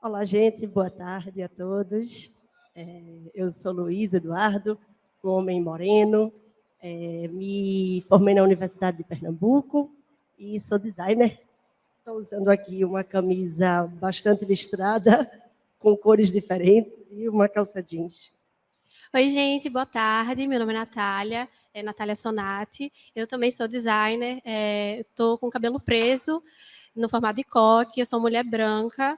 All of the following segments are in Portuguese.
Olá, gente, boa tarde a todos. Eu sou Luiz Eduardo, um homem moreno, me formei na Universidade de Pernambuco e sou designer. Estou usando aqui uma camisa bastante listrada, com cores diferentes e uma calça jeans. Oi, gente, boa tarde. Meu nome é Natália, Natália Sonati. Eu também sou designer, estou com o cabelo preso, no formato de coque, eu sou mulher branca,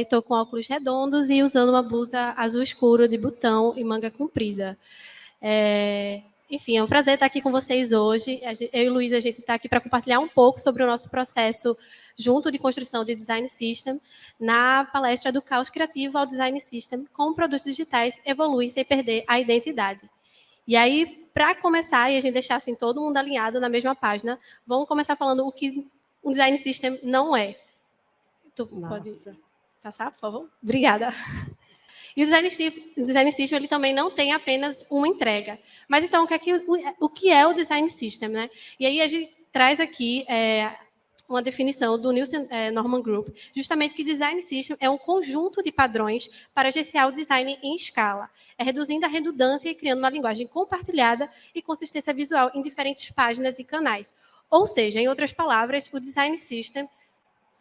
estou com óculos redondos e usando uma blusa azul escuro de botão e manga comprida. Enfim, é um prazer estar aqui com vocês hoje. Eu e o Luiz, a gente está aqui para compartilhar um pouco sobre o nosso processo junto de construção de Design System na palestra do Caos Criativo ao Design System, como produtos digitais evoluem sem perder a identidade. E aí, para começar, e a gente deixar assim, todo mundo alinhado na mesma página, vamos começar falando o que um Design System não é. Tu pode passar, por favor? Obrigada. E o Design System ele também não tem apenas uma entrega. Mas, então, o que é o Design System? Né? E aí a gente traz aqui uma definição do Nielsen Norman Group, justamente que Design System é um conjunto de padrões para gerenciar o design em escala, reduzindo a redundância e criando uma linguagem compartilhada e consistência visual em diferentes páginas e canais. Ou seja, em outras palavras, o Design System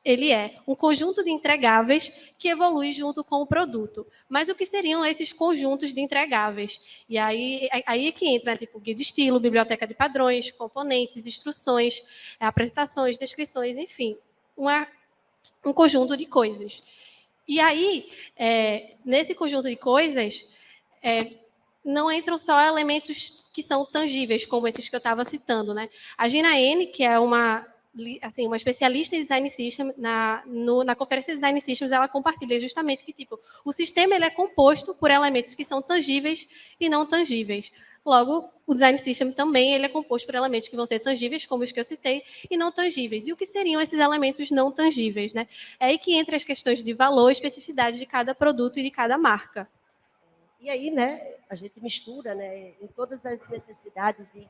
ele é um conjunto de entregáveis que evolui junto com o produto. Mas o que seriam esses conjuntos de entregáveis? E aí é que entra tipo guia de estilo, biblioteca de padrões, componentes, instruções, apresentações, descrições, enfim, um conjunto de coisas. E aí, nesse conjunto de coisas, não entram só elementos que são tangíveis, como esses que eu estava citando. Né? A Gina N, que é uma especialista em Design System, na conferência de Design Systems, ela compartilha justamente que tipo, o sistema ele é composto por elementos que são tangíveis e não tangíveis. Logo, o Design System também ele é composto por elementos que vão ser tangíveis, como os que eu citei, e não tangíveis. E o que seriam esses elementos não tangíveis? Né? É aí que entra as questões de valor e especificidade de cada produto e de cada marca. E aí, né, a gente mistura, né, em todas as necessidades e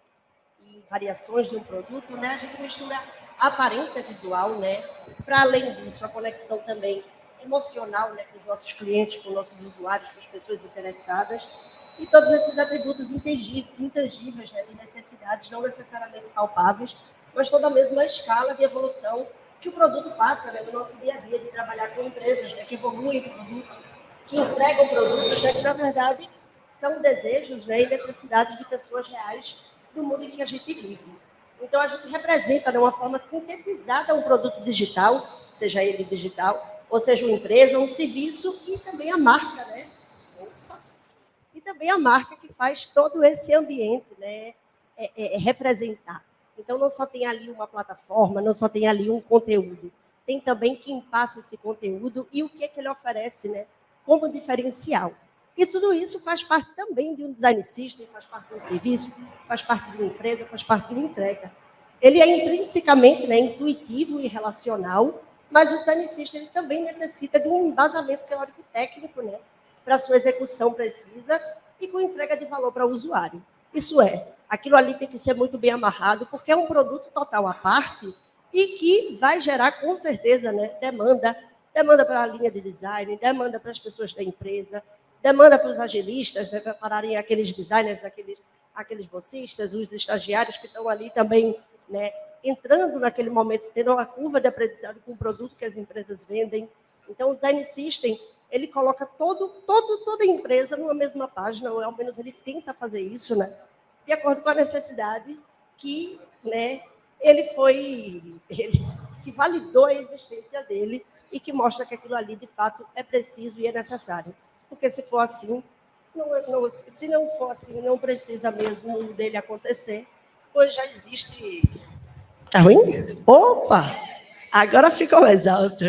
variações de um produto, né, a gente mistura a aparência visual, né, para além disso, a conexão também emocional, né, com os nossos clientes, com os nossos usuários, com as pessoas interessadas, e todos esses atributos intangíveis, né, de necessidades não necessariamente palpáveis, mas toda a mesma escala de evolução que o produto passa, né, no nosso dia a dia, de trabalhar com empresas, né, que evoluem o produto, que entregam produtos, né, que, na verdade, são desejos, né, e necessidades de pessoas reais do mundo em que a gente vive. Então, a gente representa, de uma forma sintetizada, um produto digital, seja ele digital, ou seja uma empresa, um serviço, e também a marca, né? E também a marca que faz todo esse ambiente, né, representar. Então, não só tem ali uma plataforma, não só tem ali um conteúdo, tem também quem passa esse conteúdo e o que é que ele oferece, né, como diferencial. E tudo isso faz parte também de um design system, faz parte de um serviço, faz parte de uma empresa, faz parte de uma entrega. Ele é intrinsecamente, né, intuitivo e relacional, mas o design system ele também necessita de um embasamento teórico-técnico, né, para sua execução precisa e com entrega de valor para o usuário. Isso é, aquilo ali tem que ser muito bem amarrado, porque é um produto total à parte e que vai gerar, com certeza, né, demanda para a linha de design, demanda para as pessoas da empresa, demanda para os agilistas, né, prepararem aqueles designers, aqueles bolsistas, os estagiários que estão ali também, né, entrando naquele momento, tendo uma curva de aprendizado com o produto que as empresas vendem. Então, o Design System, ele coloca toda a empresa numa mesma página, ou ao menos ele tenta fazer isso, né, de acordo com a necessidade que, né, ele que validou a existência dele e que mostra que aquilo ali, de fato, é preciso e é necessário. Porque se for assim, se não for assim, não precisa mesmo dele acontecer, pois já existe... Tá ruim? Opa! Agora ficou mais alto.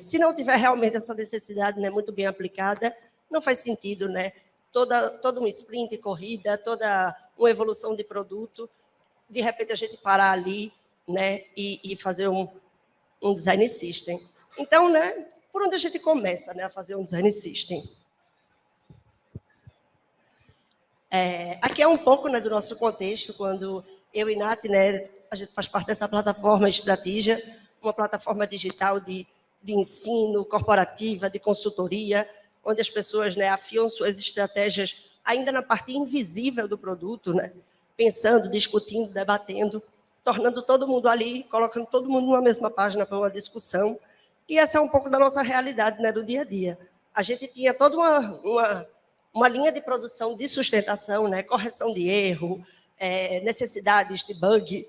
Se não tiver realmente essa necessidade, né, muito bem aplicada, não faz sentido, né? Toda um sprint, corrida, toda uma evolução de produto, de repente a gente parar ali, né, e fazer um design system. Então, né, por onde a gente começa, né, a fazer um design system? Aqui é um pouco, né, do nosso contexto, quando eu e Nath, né, a gente faz parte dessa plataforma Estratégia, uma plataforma digital de de ensino, corporativa, de consultoria, onde as pessoas, né, afiam suas estratégias ainda na parte invisível do produto, né, pensando, discutindo, debatendo, tornando todo mundo ali, colocando todo mundo numa mesma página para uma discussão. E essa é um pouco da nossa realidade, né, do dia a dia. A gente tinha toda uma linha de produção de sustentação, né, correção de erro, necessidades de bug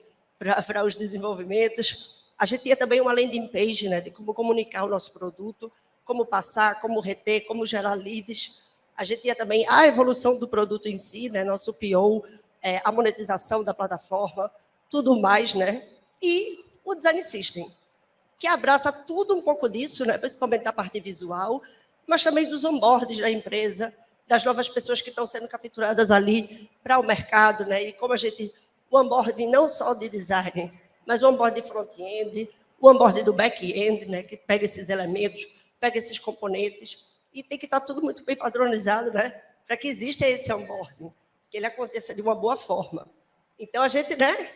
para os desenvolvimentos. A gente tinha também uma landing page, né, de como comunicar o nosso produto, como passar, como reter, como gerar leads. A gente tinha também a evolução do produto em si, né, nosso PO, a monetização da plataforma, tudo mais, né? E o Design System, que abraça tudo um pouco disso, né, principalmente da parte visual, mas também dos onboards da empresa, das novas pessoas que estão sendo capturadas ali para o mercado, né? E como o onboarding não só de design, mas o onboarding de front-end, o onboarding do back-end, né, que pega esses elementos, pega esses componentes, e tem que estar tudo muito bem padronizado, né, para que exista esse onboarding, que ele aconteça de uma boa forma. Então, a gente, né,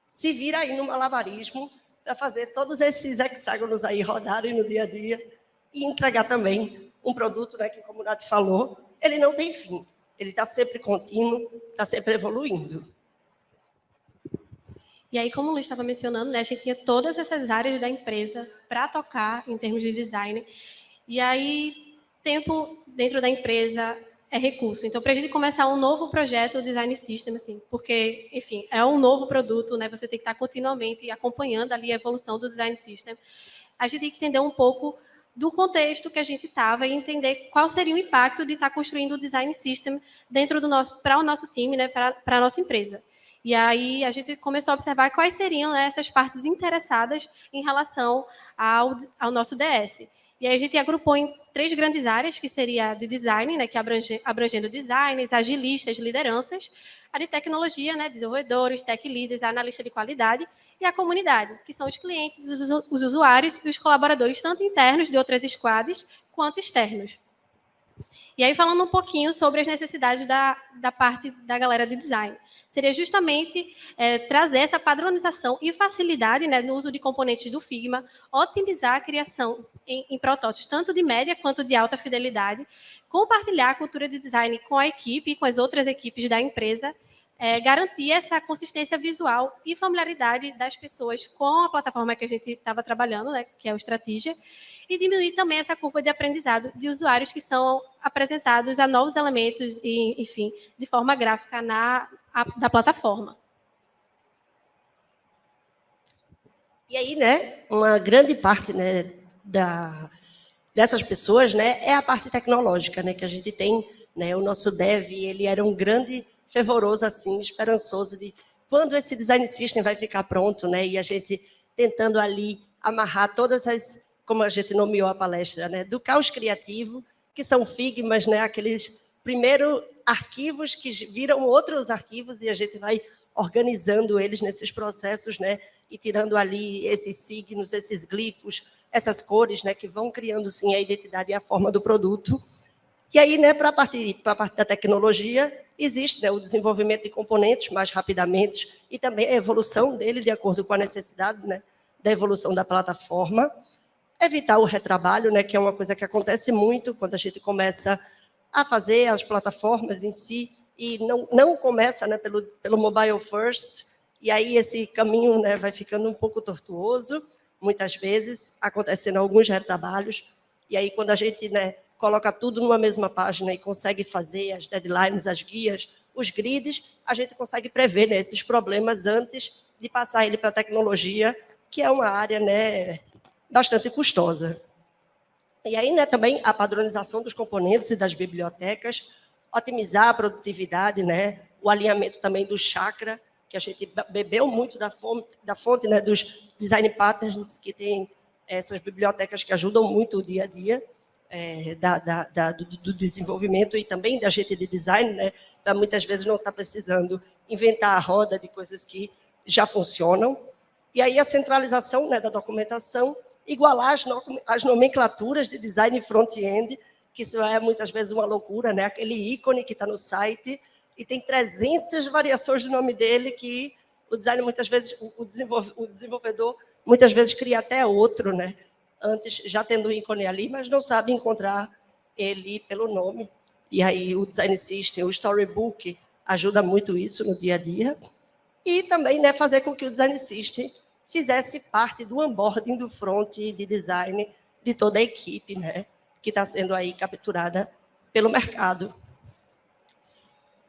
se vira aí no malabarismo para fazer todos esses hexágonos aí rodarem no dia a dia e entregar também um produto, né, que, como o Nath falou, ele não tem fim. Ele está sempre contínuo, está sempre evoluindo. E aí, como o Luiz estava mencionando, né, a gente tinha todas essas áreas da empresa para tocar em termos de design. E aí, tempo dentro da empresa é recurso. Então, para a gente começar um novo projeto, o Design System, assim, porque, enfim, é um novo produto, né? Você tem que estar continuamente acompanhando ali a evolução do Design System. A gente tem que entender um pouco do contexto que a gente estava e entender qual seria o impacto de estar construindo o Design System dentro do para o nosso time, né? Para a nossa empresa. E aí a gente começou a observar quais seriam, né, essas partes interessadas em relação ao nosso DS. E aí a gente agrupou em 3 grandes áreas, que seria de design, né, que abrangendo designers, agilistas, lideranças, a de tecnologia, né, desenvolvedores, tech leaders, analista de qualidade, e a comunidade, que são os clientes, os usuários e os colaboradores, tanto internos de outras squads, quanto externos. E aí, falando um pouquinho sobre as necessidades da parte da galera de design. Seria justamente trazer essa padronização e facilidade, né, no uso de componentes do Figma, otimizar a criação em protótipos, tanto de média quanto de alta fidelidade, compartilhar a cultura de design com a equipe e com as outras equipes da empresa, garantir essa consistência visual e familiaridade das pessoas com a plataforma que a gente estava trabalhando, né, que é o Strategia, e diminuir também essa curva de aprendizado de usuários que são apresentados a novos elementos e, enfim, de forma gráfica da plataforma. E aí, né, uma grande parte, né, dessas pessoas, né, é a parte tecnológica, né, que a gente tem, né, o nosso dev, ele era um grande fervoroso, assim, esperançoso de quando esse design system vai ficar pronto, né, e a gente tentando ali amarrar todas as, como a gente nomeou a palestra, né, do caos criativo, que são Figmas, né, aqueles primeiro arquivos que viram outros arquivos e a gente vai organizando eles nesses processos, né, e tirando ali esses signos, esses glifos, essas cores, né, que vão criando, sim, a identidade e a forma do produto. E aí, né, para a parte da tecnologia, existe, né, o desenvolvimento de componentes mais rapidamente e também a evolução dele de acordo com a necessidade, né, da evolução da plataforma. Evitar o retrabalho, né, que é uma coisa que acontece muito quando a gente começa a fazer as plataformas em si e não começa, né, pelo mobile first, e aí esse caminho, né, vai ficando um pouco tortuoso, muitas vezes, acontecendo alguns retrabalhos, e aí quando a gente, né, coloca tudo numa mesma página e consegue fazer as deadlines, as guias, os grids, a gente consegue prever, né, esses problemas antes de passar ele para a tecnologia, que é uma área, né, bastante custosa. E aí, né, também a padronização dos componentes e das bibliotecas, otimizar a produtividade, né, o alinhamento também do chakra, que a gente bebeu muito da fonte, né, dos design patterns, que tem essas bibliotecas que ajudam muito o dia a dia do desenvolvimento e também da gente de design, né, para muitas vezes não estar precisando inventar a roda de coisas que já funcionam. E aí a centralização, né, da documentação, igualar as nomenclaturas de design front-end, que isso é muitas vezes uma loucura, né? Aquele ícone que está no site e tem 300 variações do nome dele que o design muitas vezes, o desenvolvedor muitas vezes cria até outro, né? antes, já tendo o ícone ali, mas não sabe encontrar ele pelo nome. E aí o Design System, o Storybook, ajuda muito isso no dia a dia. E também, né, fazer com que o Design System fizesse parte do onboarding do front de design de toda a equipe, né, que está sendo aí capturada pelo mercado.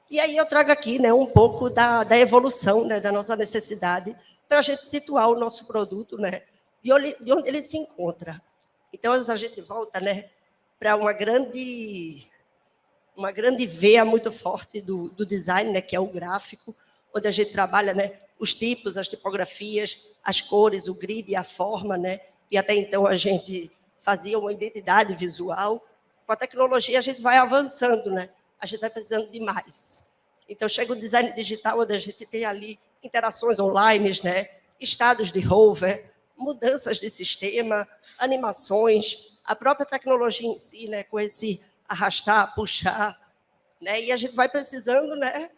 E aí eu trago aqui, né, um pouco da evolução, né, da nossa necessidade para a gente situar o nosso produto, né, de onde ele se encontra. Então, a gente volta, né, para uma grande veia muito forte do design, né, que é o gráfico, onde a gente trabalha, né, os tipos, as tipografias, as cores, o grid, a forma, né, e até então a gente fazia uma identidade visual. Com a tecnologia a gente vai avançando, né, a gente vai precisando de mais. Então chega o design digital, onde a gente tem ali interações online, né, estados de hover, mudanças de sistema, animações, a própria tecnologia em si, né, com esse arrastar, puxar, né, e a gente vai precisando, né,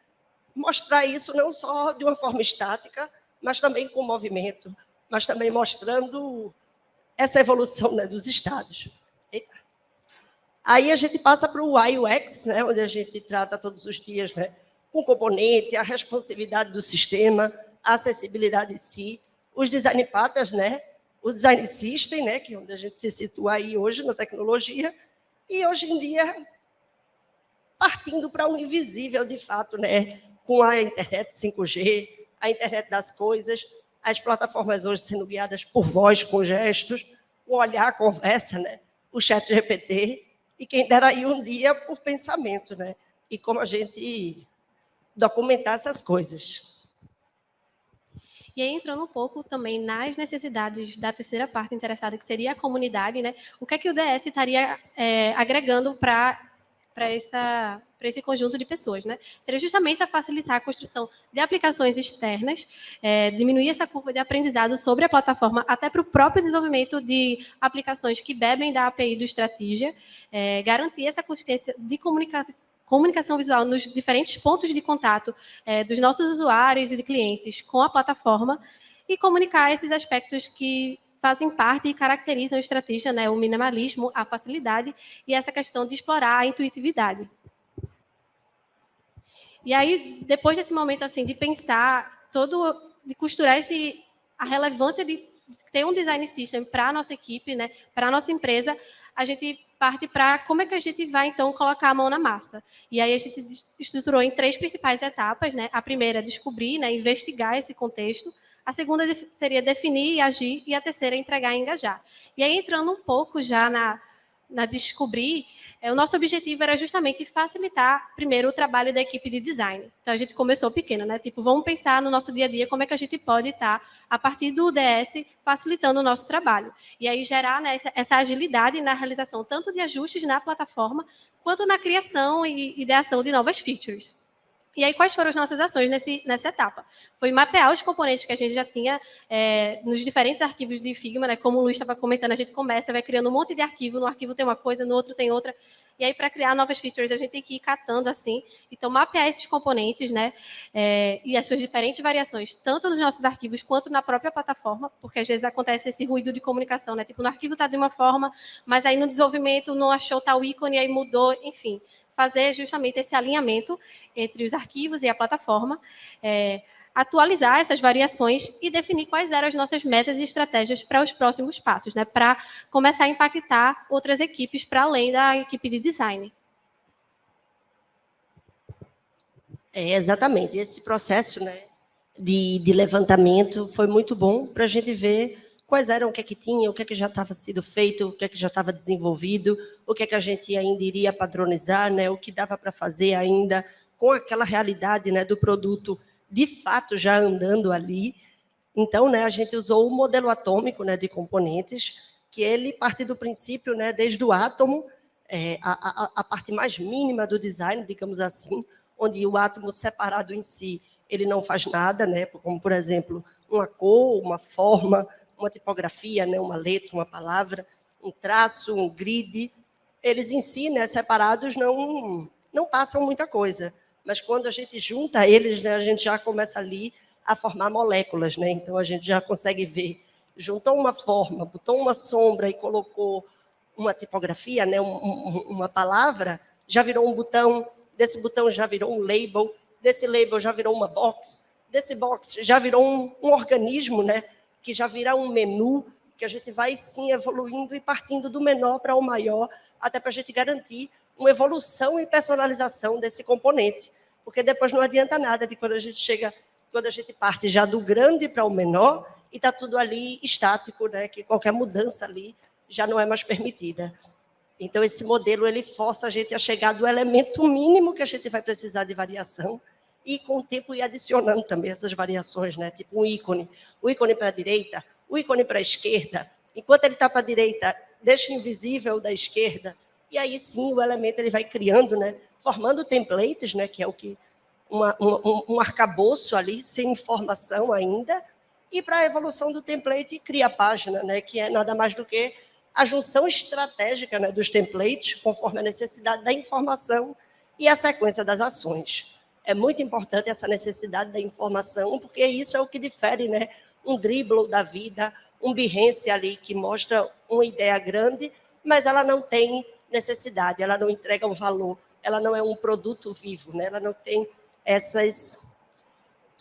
mostrar isso não só de uma forma estática, mas também com movimento, mas também mostrando essa evolução, né, dos estados. Eita. Aí a gente passa para o UI UX, né, onde a gente trata todos os dias, né, com o componente, a responsividade do sistema, a acessibilidade em si, os design patterns, né, o design system, né, que é onde a gente se situa aí hoje na tecnologia, e hoje em dia partindo para o invisível de fato, né, com a internet 5G, a internet das coisas, as plataformas hoje sendo guiadas por voz, com gestos, o olhar, a conversa, né, o chat GPT, e quem dera aí um dia por pensamento, né, e como a gente documentar essas coisas. E aí, entrando um pouco também nas necessidades da terceira parte interessada, que seria a comunidade, né? O que é que o DS estaria agregando para esse conjunto de pessoas, né? Seria justamente a facilitar a construção de aplicações externas, diminuir essa curva de aprendizado sobre a plataforma, até para o próprio desenvolvimento de aplicações que bebem da API do Strategia, garantir essa consistência de comunicação visual nos diferentes pontos de contato dos nossos usuários e de clientes com a plataforma e comunicar esses aspectos que fazem parte e caracterizam a estratégia, né, o minimalismo, a facilidade e essa questão de explorar a intuitividade. E aí, depois desse momento assim de pensar de costurar a relevância de ter um design system para a nossa equipe, né, para a nossa empresa, a gente parte para como é que a gente vai, então, colocar a mão na massa. E aí a gente estruturou em 3 principais etapas, né? A primeira é descobrir, né, investigar esse contexto. A segunda seria definir e agir. E a terceira é entregar e engajar. E aí, entrando um pouco já na descobrir, o nosso objetivo era justamente facilitar, primeiro, o trabalho da equipe de design. Então, a gente começou pequeno, né? Tipo, vamos pensar no nosso dia a dia como é que a gente pode estar, a partir do DS, facilitando o nosso trabalho. E aí gerar, né, essa agilidade na realização tanto de ajustes na plataforma, quanto na criação e ideação de novas features. E aí, quais foram as nossas ações nessa etapa? Foi mapear os componentes que a gente já tinha nos diferentes arquivos de Figma, né? Como o Luiz estava comentando, a gente começa, vai criando um monte de arquivo, no arquivo tem uma coisa, no outro tem outra. E aí, para criar novas features, a gente tem que ir catando assim. Então, mapear esses componentes, né? E as suas diferentes variações, tanto nos nossos arquivos quanto na própria plataforma, porque às vezes acontece esse ruído de comunicação, né? Tipo, no arquivo está de uma forma, mas aí no desenvolvimento não achou tal ícone, aí mudou, enfim. Fazer justamente esse alinhamento entre os arquivos e a plataforma, atualizar essas variações e definir quais eram as nossas metas e estratégias para os próximos passos, né, para começar a impactar outras equipes para além da equipe de design. Exatamente. Esse processo, né, de levantamento foi muito bom para a gente ver quais eram, o que é que tinha, o que é que já estava sendo feito, o que é que já estava desenvolvido, o que é que a gente ainda iria padronizar, né, o que dava para fazer ainda com aquela realidade, né, do produto de fato já andando ali. Então, né, a gente usou o modelo atômico, né, de componentes, que ele parte do princípio, né, desde o átomo, a parte mais mínima do design, digamos assim, onde o átomo separado em si, ele não faz nada, né, como, por exemplo, uma cor, uma forma, uma tipografia, né, uma letra, uma palavra, um traço, um grid. Eles em si, né, separados, não passam muita coisa. Mas quando a gente junta eles, né, a gente já começa ali a formar moléculas, né? Então a gente já consegue ver juntou uma forma, botou uma sombra e colocou uma tipografia, né, uma palavra, já virou um botão, desse botão já virou um label, desse label já virou uma box, desse box já virou um organismo, né, que já vira um menu, que a gente vai, sim, evoluindo e partindo do menor para o maior, até para a gente garantir uma evolução e personalização desse componente. Porque depois não adianta nada de quando a gente parte já do grande para o menor, e está tudo ali estático, né, que qualquer mudança ali já não é mais permitida. Então, esse modelo ele força a gente a chegar do elemento mínimo que a gente vai precisar de variação, e com o tempo ir adicionando também essas variações, né? Tipo um ícone. O ícone para a direita, o ícone para a esquerda. Enquanto ele está para a direita, deixa invisível da esquerda. E aí, sim, o elemento ele vai criando, né? Formando templates, né? Que é o que um arcabouço ali, sem informação ainda. E para a evolução do template, cria a página, né? Que é nada mais do que a junção estratégica, né, dos templates, conforme a necessidade da informação e a sequência das ações. É muito importante essa necessidade da informação, porque isso é o que difere, né, um Dribbble da vida, um Behance ali, que mostra uma ideia grande, mas ela não tem necessidade, ela não entrega um valor, ela não é um produto vivo, né, ela não tem essas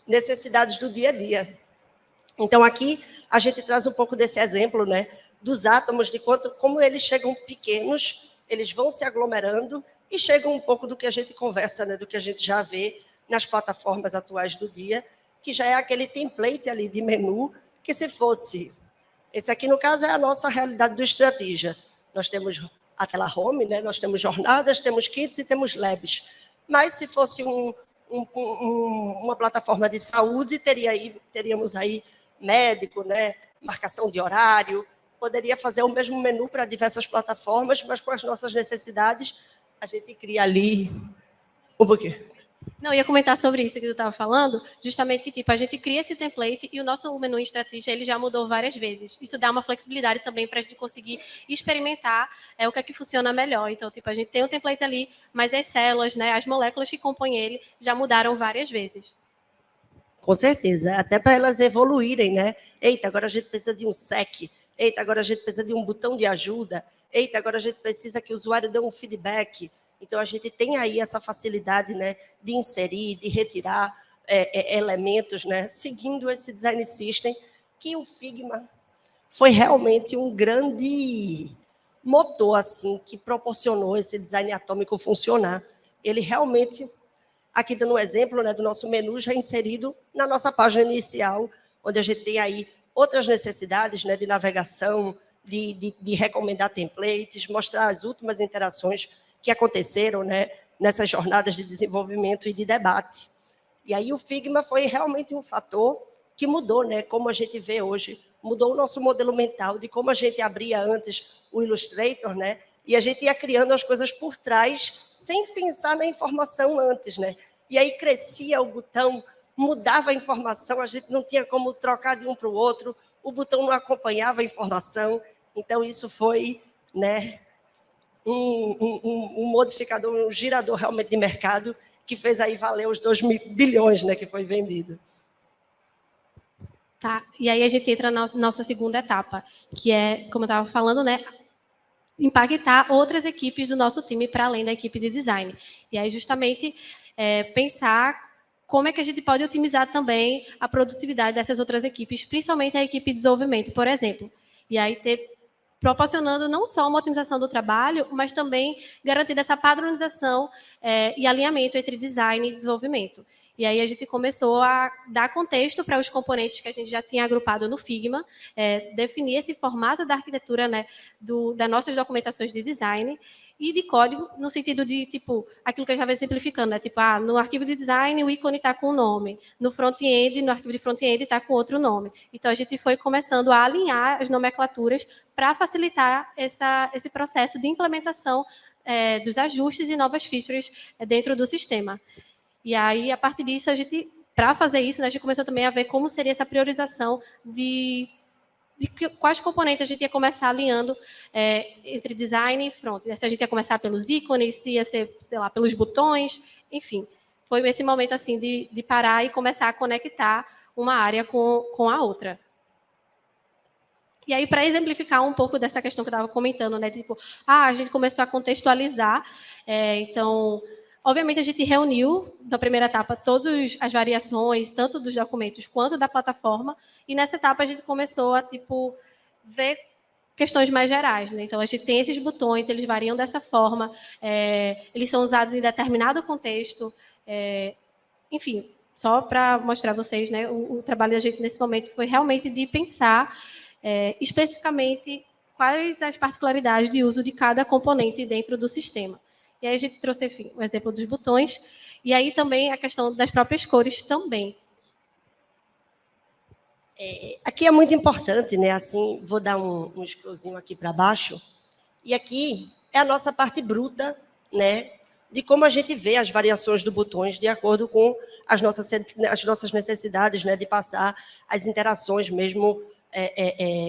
necessidades do dia a dia. Então, aqui, a gente traz um pouco desse exemplo, né, dos átomos, de como eles chegam pequenos, eles vão se aglomerando e chegam um pouco do que a gente conversa, né, do que a gente já vê nas plataformas atuais do dia, que já é aquele template ali de menu, que se fosse... Esse aqui, no caso, é a nossa realidade do Estrategia. Nós temos a tela home, né, nós temos jornadas, temos kits e temos labs. Mas, se fosse uma plataforma de saúde, teríamos aí médico, né, marcação de horário, poderia fazer o mesmo menu para diversas plataformas, mas com as nossas necessidades, a gente cria ali um pouquinho. Não, ia comentar sobre isso que tu estava falando, justamente que tipo, a gente cria esse template e o nosso menu em estratégia ele já mudou várias vezes. Isso dá uma flexibilidade também para a gente conseguir experimentar o que é que funciona melhor. Então, tipo, a gente tem um template ali, mas as células, né, as moléculas que compõem ele já mudaram várias vezes. Com certeza, até para elas evoluírem, né? Eita, agora a gente precisa de um SEC. Eita, agora a gente precisa de um botão de ajuda. Eita, agora a gente precisa que o usuário dê um feedback. Então, a gente tem aí essa facilidade, né, de inserir, de retirar elementos, né, seguindo esse design system, que o Figma foi realmente um grande motor, assim, que proporcionou esse design atômico funcionar. Ele realmente... Aqui dando um exemplo, né, do nosso menu já inserido na nossa página inicial, onde a gente tem aí outras necessidades, né, de navegação, de recomendar templates, mostrar as últimas interações que aconteceram, né, nessas jornadas de desenvolvimento e de debate. E aí o Figma foi realmente um fator que mudou, né, como a gente vê hoje, mudou o nosso modelo mental de como a gente abria antes o Illustrator, né, e a gente ia criando as coisas por trás, sem pensar na informação antes, né? E aí crescia o botão, mudava a informação, a gente não tinha como trocar de um para o outro, o botão não acompanhava a informação. Então, isso foi, né, um modificador, um girador realmente de mercado, que fez aí valer os 2 bilhões, né, que foi vendido. Tá, e aí a gente entra na nossa segunda etapa, que é, como eu estava falando, né, impactar outras equipes do nosso time para além da equipe de design. E aí, justamente, pensar como é que a gente pode otimizar também a produtividade dessas outras equipes, principalmente a equipe de desenvolvimento, por exemplo. E aí, proporcionando não só uma otimização do trabalho, mas também garantindo essa padronização e alinhamento entre design e desenvolvimento. E aí a gente começou a dar contexto para os componentes que a gente já tinha agrupado no Figma, definir esse formato da arquitetura, né, das nossas documentações de design e de código, no sentido de, tipo, aquilo que a gente já vem simplificando, né? Tipo, no arquivo de design o ícone está com um nome, no front-end, no arquivo de front-end está com outro nome. Então, a gente foi começando a alinhar as nomenclaturas para facilitar esse processo de implementação dos ajustes e novas features dentro do sistema. E aí, a partir disso, para fazer isso, né, a gente começou também a ver como seria essa priorização de quais componentes a gente ia começar alinhando entre design e front. Se a gente ia começar pelos ícones, se ia ser, sei lá, pelos botões, enfim. Foi esse momento assim de parar e começar a conectar uma área com a outra. E aí, para exemplificar um pouco dessa questão que eu estava comentando, né? Tipo, a gente começou a contextualizar. Então, obviamente, a gente reuniu, na primeira etapa, todas as variações, tanto dos documentos quanto da plataforma. E nessa etapa, a gente começou a, tipo, ver questões mais gerais, né? Então, a gente tem esses botões, eles variam dessa forma, eles são usados em determinado contexto, enfim, só para mostrar a vocês, né? O trabalho da gente nesse momento foi realmente de pensar especificamente quais as particularidades de uso de cada componente dentro do sistema. E aí a gente trouxe, enfim, o exemplo dos botões, e aí também a questão das próprias cores também. Aqui é muito importante, né? Assim, vou dar um scrollzinho aqui para baixo. E aqui é a nossa parte bruta, né? De como a gente vê as variações dos botões de acordo com as nossas necessidades, né? De passar as interações mesmo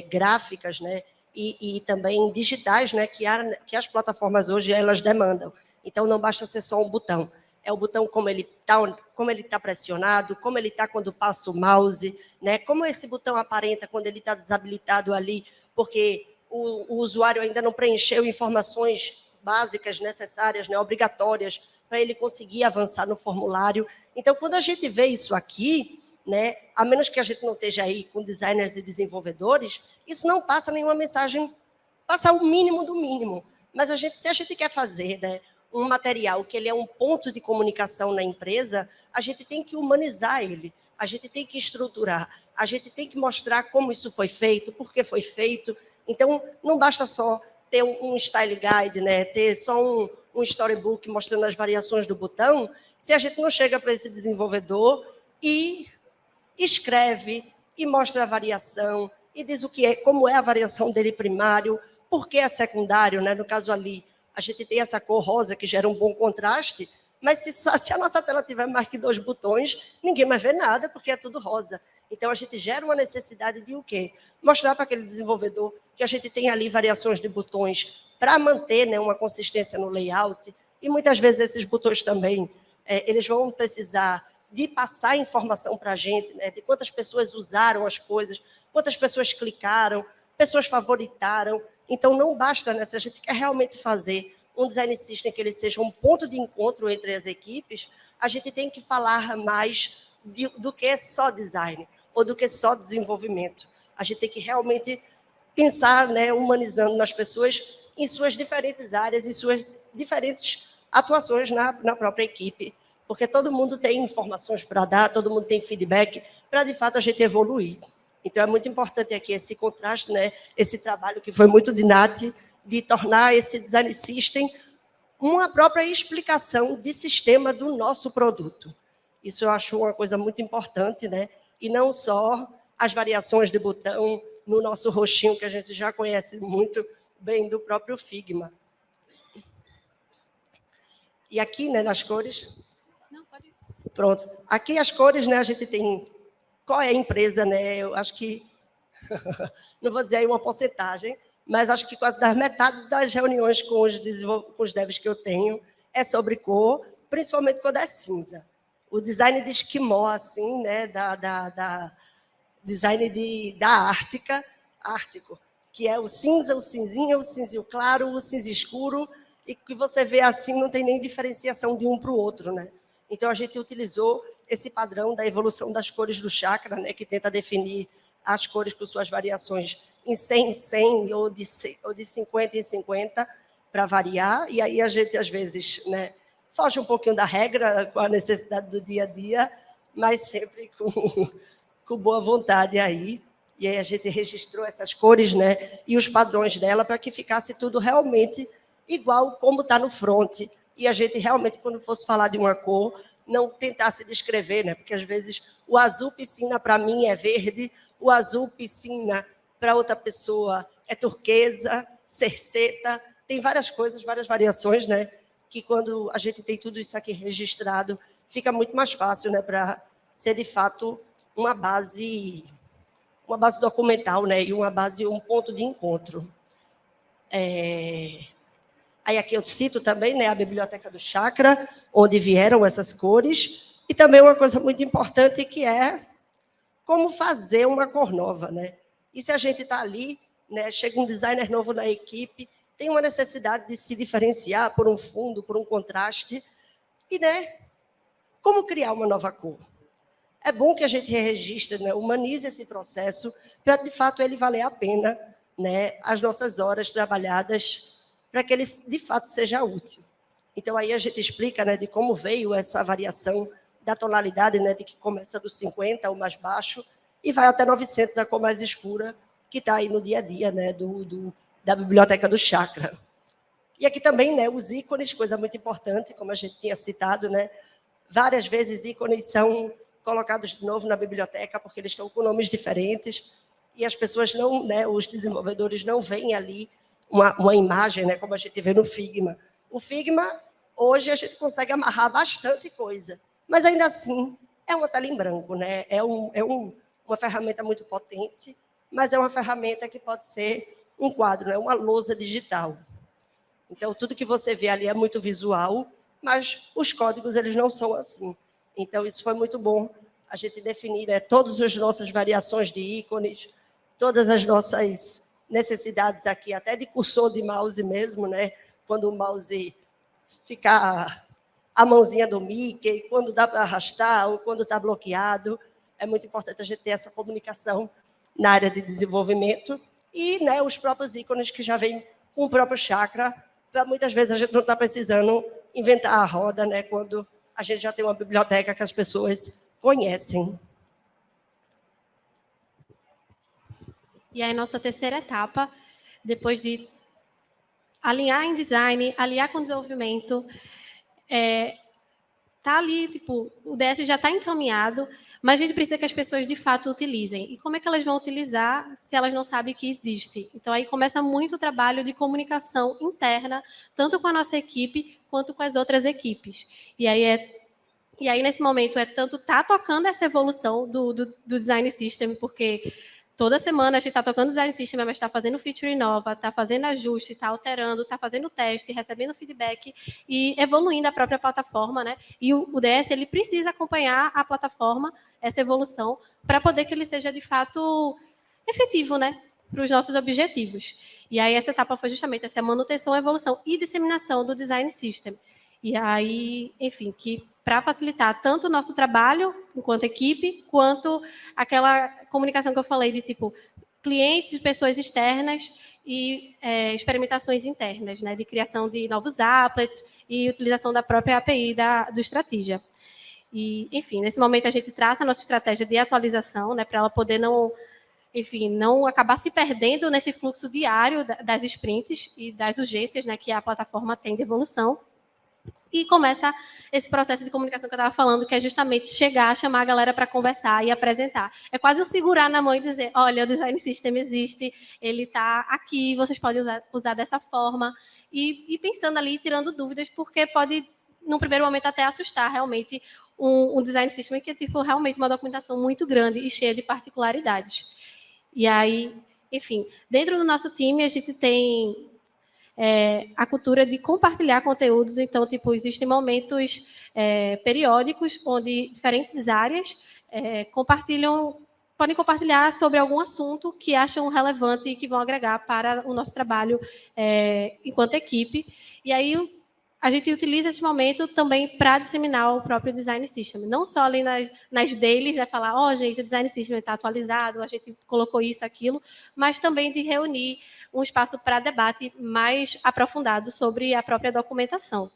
gráficas, né? E também digitais, né? Que as plataformas hoje elas demandam. Então não basta ser só um botão. É o botão como ele está pressionado, como ele está quando passa o mouse, né? Como esse botão aparenta quando ele está desabilitado ali, porque o usuário ainda não preencheu informações básicas necessárias, né, obrigatórias, para ele conseguir avançar no formulário. Então, quando a gente vê isso aqui, né, a menos que a gente não esteja aí com designers e desenvolvedores, isso não passa nenhuma mensagem, passa o mínimo do mínimo. Mas se a gente quer fazer, né, um material que ele é um ponto de comunicação na empresa, a gente tem que humanizar ele, a gente tem que estruturar, a gente tem que mostrar como isso foi feito, por que foi feito. Então, não basta só ter um style guide, né? Ter só um storybook mostrando as variações do botão, se a gente não chega para esse desenvolvedor e escreve e mostra a variação e diz como é a variação dele primário, por que é secundário, né? No caso ali, a gente tem essa cor rosa que gera um bom contraste, mas se a nossa tela tiver mais que 2 botões, ninguém mais vê nada, porque é tudo rosa. Então, a gente gera uma necessidade de o quê? Mostrar para aquele desenvolvedor que a gente tem ali variações de botões para manter, né, uma consistência no layout. E, muitas vezes, esses botões também, eles vão precisar de passar informação para a gente, né, de quantas pessoas usaram as coisas, quantas pessoas clicaram, pessoas favoritaram. Então, não basta, né, se a gente quer realmente fazer um design system que ele seja um ponto de encontro entre as equipes, a gente tem que falar mais do que só design, ou do que só desenvolvimento. A gente tem que realmente pensar, né, humanizando nas pessoas em suas diferentes áreas, em suas diferentes atuações na própria equipe, porque todo mundo tem informações para dar, todo mundo tem feedback, para, de fato, a gente evoluir. Então, é muito importante aqui esse contraste, né, esse trabalho que foi muito de Nath, de tornar esse design system uma própria explicação de sistema do nosso produto. Isso eu acho uma coisa muito importante, né? E não só as variações de botão no nosso roxinho, que a gente já conhece muito bem do próprio Figma. E aqui, né, nas cores... Não, pode ir. Pronto. Aqui as cores, né, a gente tem... Qual é a empresa, né? Eu acho que... não vou dizer aí uma porcentagem, mas acho que quase da metade das reuniões com os devs que eu tenho é sobre cor, principalmente quando é cinza. O design de esquimó, assim, né, design da Ártico, que é o cinza, o cinzinho, o cinzinho claro, o cinza escuro, e que você vê assim, não tem nem diferenciação de um para o outro, né? Então, a gente utilizou esse padrão da evolução das cores do chakra, né, que tenta definir as cores com suas variações em 100 em 100 ou de 50 em 50, para variar, e aí a gente, às vezes, né, foge um pouquinho da regra, com a necessidade do dia a dia, mas sempre com boa vontade aí. E aí a gente registrou essas cores, né, e os padrões dela para que ficasse tudo realmente igual como está no front. E a gente realmente, quando fosse falar de uma cor, não tentasse descrever, né, porque às vezes o azul piscina para mim é verde, o azul piscina para outra pessoa é turquesa, cerceta, tem várias coisas, várias variações, né, que quando a gente tem tudo isso aqui registrado, fica muito mais fácil, né, para ser, de fato, uma base documental, né, e um ponto de encontro. Aí aqui eu cito também, né, a biblioteca do Chakra, onde vieram essas cores, e também uma coisa muito importante que é como fazer uma cor nova, né? E se a gente está ali, né, chega um designer novo na equipe, tem uma necessidade de se diferenciar por um fundo, por um contraste, e, né, como criar uma nova cor? É bom que a gente registre, né, humanize esse processo, para, de fato, ele valer a pena, né, as nossas horas trabalhadas, para que ele, de fato, seja útil. Então, aí a gente explica, né, de como veio essa variação da tonalidade, né, de que começa do 50, o mais baixo, e vai até 900, a cor mais escura, que está aí no dia a dia, né, da biblioteca do Chakra. E aqui também, né, os ícones, coisa muito importante, como a gente tinha citado, né, várias vezes ícones são colocados de novo na biblioteca, porque eles estão com nomes diferentes, e as pessoas não, né, os desenvolvedores não veem ali uma imagem, né, como a gente vê no Figma. O Figma, hoje, a gente consegue amarrar bastante coisa, mas ainda assim é uma tela em branco, né? Uma ferramenta muito potente, mas é uma ferramenta que pode ser um quadro, né? Uma lousa digital. Então, tudo que você vê ali é muito visual, mas os códigos eles não são assim. Então, isso foi muito bom, a gente definir, né, todas as nossas variações de ícones, todas as nossas necessidades aqui, até de cursor de mouse mesmo, né? Quando o mouse fica a mãozinha do Mickey, quando dá para arrastar ou quando está bloqueado. É muito importante a gente ter essa comunicação na área de desenvolvimento. E, né, os próprios ícones que já vêm com o próprio chakra, para muitas vezes a gente não está precisando inventar a roda, né, quando a gente já tem uma biblioteca que as pessoas conhecem. E aí, nossa terceira etapa, depois de alinhar em design, alinhar com desenvolvimento, tá ali, tipo, o DS já está encaminhado, mas a gente precisa que as pessoas, de fato, utilizem. E como é que elas vão utilizar se elas não sabem que existe? Então, aí começa muito o trabalho de comunicação interna, tanto com a nossa equipe, quanto com as outras equipes. E aí nesse momento, tanto tá tocando essa evolução do Design System, porque toda semana a gente está tocando Design System, mas está fazendo feature nova, está fazendo ajuste, está alterando, está fazendo teste, recebendo feedback e evoluindo a própria plataforma, né? E o DS ele precisa acompanhar a plataforma, essa evolução, para poder que ele seja de fato efetivo, né? Para os nossos objetivos. E aí essa etapa foi justamente essa manutenção, evolução e disseminação do Design System. E aí, enfim, que para facilitar tanto o nosso trabalho enquanto equipe, quanto aquela comunicação que eu falei de tipo clientes, pessoas externas e experimentações internas, né, de criação de novos applets e utilização da própria API do Strategia. E, enfim, nesse momento a gente traça a nossa estratégia de atualização, né, para ela poder não acabar se perdendo nesse fluxo diário das sprints e das urgências, né, que a plataforma tem de evolução. E começa esse processo de comunicação que eu estava falando, que é justamente chegar, chamar a galera para conversar e apresentar. É quase o segurar na mão e dizer, olha, o Design System existe, ele está aqui, vocês podem usar dessa forma. E pensando ali, tirando dúvidas, porque pode, num primeiro momento, até assustar realmente um Design System que é tipo, realmente uma documentação muito grande e cheia de particularidades. E aí, enfim, dentro do nosso time, a gente tem a cultura de compartilhar conteúdos. Então, tipo, existem momentos periódicos onde diferentes áreas podem compartilhar sobre algum assunto que acham relevante e que vão agregar para o nosso trabalho enquanto equipe. E aí a gente utiliza esse momento também para disseminar o próprio Design System. Não só ali nas dailies, né, falar, gente, o Design System está atualizado, a gente colocou isso, aquilo, mas também de reunir um espaço para debate mais aprofundado sobre a própria documentação.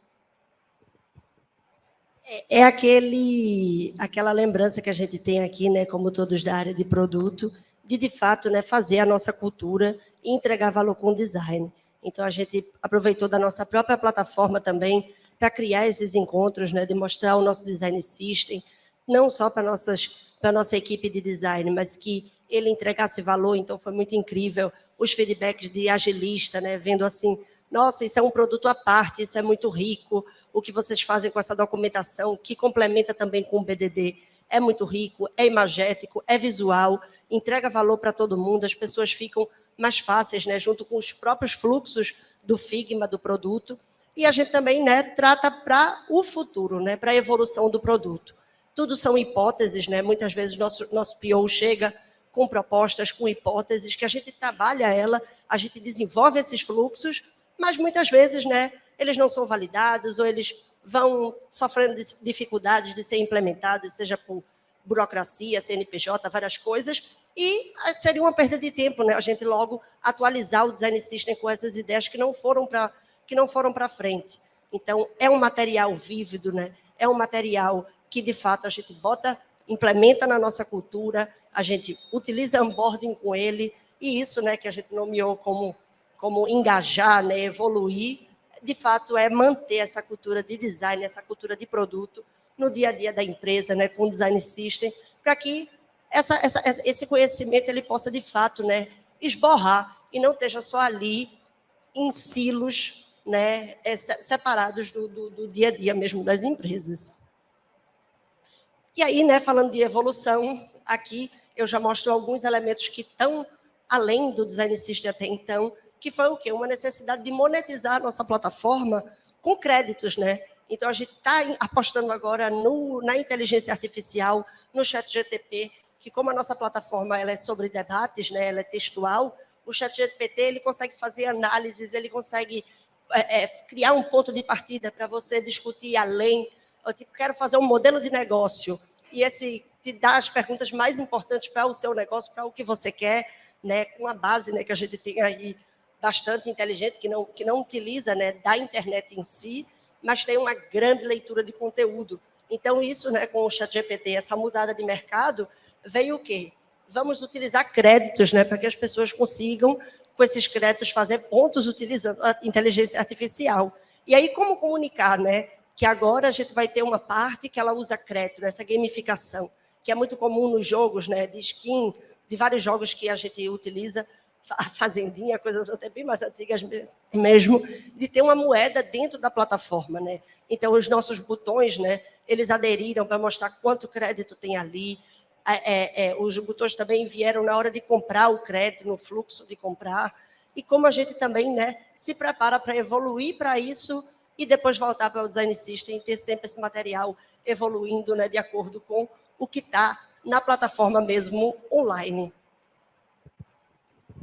É aquela lembrança que a gente tem aqui, né, como todos da área de produto, de fato, né, fazer a nossa cultura e entregar valor com o design. Então, a gente aproveitou da nossa própria plataforma também para criar esses encontros, né, de mostrar o nosso design system, não só para a nossa equipe de design, mas que ele entregasse valor. Então, foi muito incrível os feedbacks de agilista, né, vendo assim, nossa, isso é um produto à parte, isso é muito rico, o que vocês fazem com essa documentação, que complementa também com o BDD, é muito rico, é imagético, é visual, entrega valor para todo mundo, as pessoas ficam mais fáceis, né, junto com os próprios fluxos do Figma, do produto, e a gente também, né, trata para o futuro, né, para a evolução do produto. Tudo são hipóteses, né, muitas vezes nosso PO chega com propostas, com hipóteses, que a gente trabalha ela, a gente desenvolve esses fluxos, mas muitas vezes, né, eles não são validados ou eles vão sofrendo dificuldades de ser implementados, seja por burocracia, CNPJ, várias coisas, e seria uma perda de tempo, né, a gente logo atualizar o Design System com essas ideias que não foram para frente. Então, é um material vívido, né, é um material que, de fato, a gente implementa na nossa cultura, a gente utiliza onboarding com ele, e isso, né, que a gente nomeou como engajar, né, evoluir, de fato, é manter essa cultura de design, essa cultura de produto no dia a dia da empresa, né, com o Design System, para que esse conhecimento ele possa, de fato, né, esborrar e não esteja só ali em silos, né, separados do dia a dia mesmo das empresas. E aí, né, falando de evolução, aqui eu já mostro alguns elementos que estão além do Design System até então, que foi o quê? Uma necessidade de monetizar a nossa plataforma com créditos, né? Então, a gente está apostando agora na inteligência artificial, no ChatGPT, que como a nossa plataforma ela é sobre debates, né, ela é textual, o ChatGPT ele consegue fazer análises, ele consegue criar um ponto de partida para você discutir além. Eu tipo, quero fazer um modelo de negócio, e esse te dá as perguntas mais importantes para o seu negócio, para o que você quer, né, com a base, né, que a gente tem aí bastante inteligente, que não utiliza, né, da internet em si, mas tem uma grande leitura de conteúdo. Então, isso, né, com o ChatGPT, essa mudada de mercado, veio o quê? Vamos utilizar créditos, né, para que as pessoas consigam, com esses créditos, fazer pontos utilizando a inteligência artificial. E aí, como comunicar, né, que agora a gente vai ter uma parte que ela usa crédito, nessa gamificação, que é muito comum nos jogos, né, de skin, de vários jogos que a gente utiliza, a Fazendinha, coisas até bem mais antigas mesmo, de ter uma moeda dentro da plataforma, né? Então, os nossos botões, né, eles aderiram para mostrar quanto crédito tem ali. Os botões também vieram na hora de comprar o crédito, no fluxo de comprar. E como a gente também, né, se prepara para evoluir para isso e depois voltar para o Design System e ter sempre esse material evoluindo, né, de acordo com o que está na plataforma mesmo online.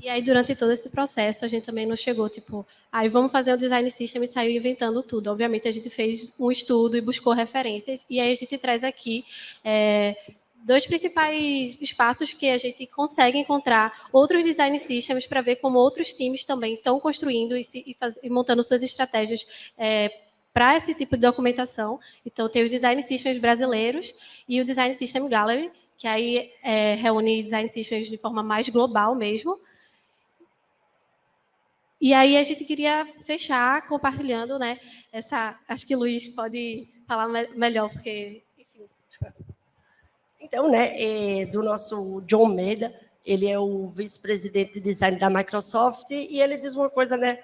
E aí, durante todo esse processo, a gente também não chegou, tipo, aí vamos fazer o Design System e saiu inventando tudo. Obviamente, a gente fez um estudo e buscou referências, e aí a gente traz aqui dois principais espaços que a gente consegue encontrar outros Design Systems para ver como outros times também estão construindo e montando suas estratégias para esse tipo de documentação. Então, tem os Design Systems brasileiros e o Design System Gallery, que aí reúne Design Systems de forma mais global mesmo. E aí a gente queria fechar compartilhando, né? Acho que o Luiz pode falar melhor, porque, enfim. Então, né, do nosso John Meda, ele é o vice-presidente de design da Microsoft, e ele diz uma coisa, né,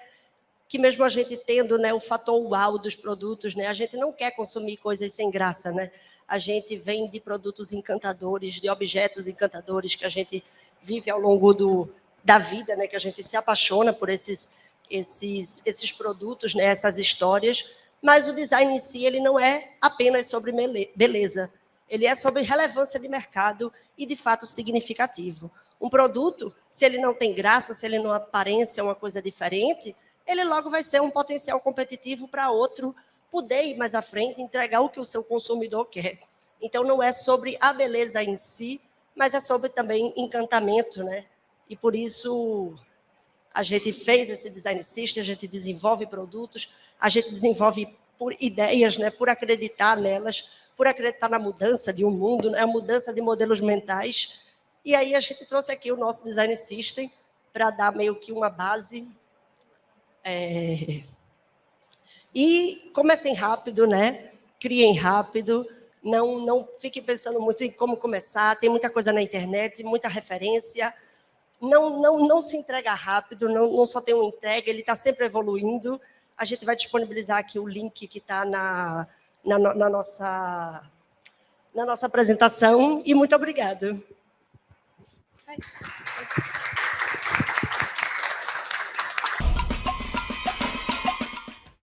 que mesmo a gente tendo, né, o fator uau dos produtos, né, a gente não quer consumir coisas sem graça, né? A gente vem de produtos encantadores, de objetos encantadores que a gente vive ao longo da vida, né, que a gente se apaixona por esses produtos, né, essas histórias, mas o design em si ele não é apenas sobre beleza, ele é sobre relevância de mercado e, de fato, significativo. Um produto, se ele não tem graça, se ele não aparência uma coisa diferente, ele logo vai ser um potencial competitivo para outro poder ir mais à frente e entregar o que o seu consumidor quer. Então, não é sobre a beleza em si, mas é sobre também encantamento, né? E, por isso, a gente fez esse Design System, a gente desenvolve produtos, a gente desenvolve por ideias, né? Por acreditar nelas, por acreditar na mudança de um mundo, né? A mudança de modelos mentais. E aí a gente trouxe aqui o nosso Design System para dar meio que uma base. E comecem rápido, né? Criem rápido, não fiquem pensando muito em como começar, tem muita coisa na internet, muita referência. Não se entrega rápido, não só tem uma entrega, ele está sempre evoluindo. A gente vai disponibilizar aqui o link que está na nossa apresentação, e muito obrigada.